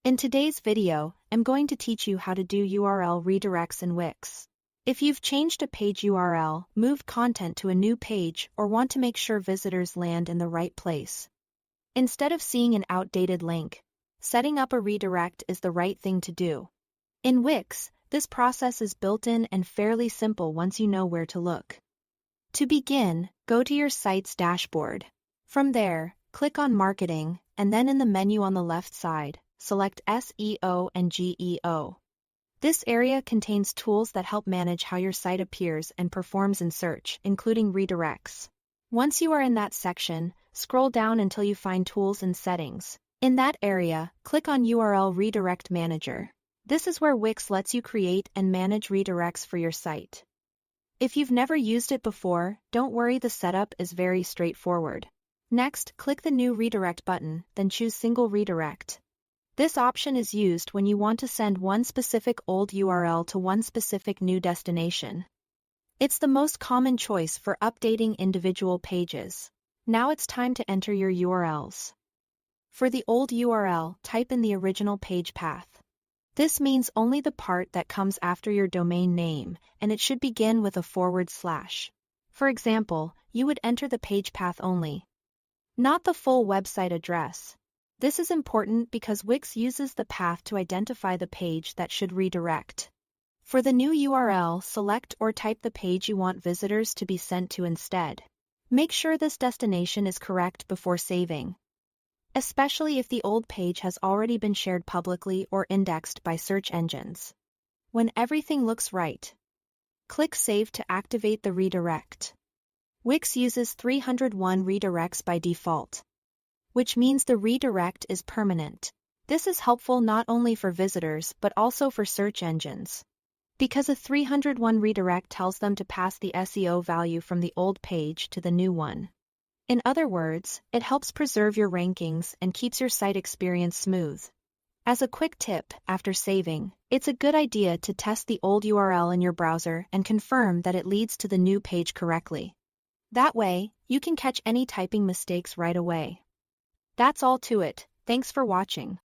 In today's video, I'm going to teach you how to do URL redirects in Wix. If you've changed a page URL, moved content to a new page, or want to make sure visitors land in the right place, instead of seeing an outdated link, setting up a redirect is the right thing to do. In Wix, this process is built-in and fairly simple once you know where to look. To begin, go to your site's dashboard. From there, click on Marketing, and then in the menu on the left side, select SEO and GEO. This area contains tools that help manage how your site appears and performs in search, including redirects. Once you are in that section, scroll down until you find Tools and Settings. In that area, click on URL Redirect Manager. This is where Wix lets you create and manage redirects for your site. If you've never used it before, don't worry, the setup is very straightforward. Next, click the New Redirect button, then choose Single Redirect. This option is used when you want to send one specific old URL to one specific new destination. It's the most common choice for updating individual pages. Now it's time to enter your URLs. For the old URL, type in the original page path. This means only the part that comes after your domain name, and it should begin with a /. For example, you would enter the page path only, not the full website address. This is important because Wix uses the path to identify the page that should redirect. For the new URL, select or type the page you want visitors to be sent to instead. Make sure this destination is correct before saving, especially if the old page has already been shared publicly or indexed by search engines. When everything looks right, click Save to activate the redirect. Wix uses 301 redirects by default, which means the redirect is permanent. This is helpful not only for visitors but also for search engines, because a 301 redirect tells them to pass the SEO value from the old page to the new one. In other words, it helps preserve your rankings and keeps your site experience smooth. As a quick tip, after saving, it's a good idea to test the old URL in your browser and confirm that it leads to the new page correctly. That way, you can catch any typing mistakes right away. That's all to it. Thanks for watching.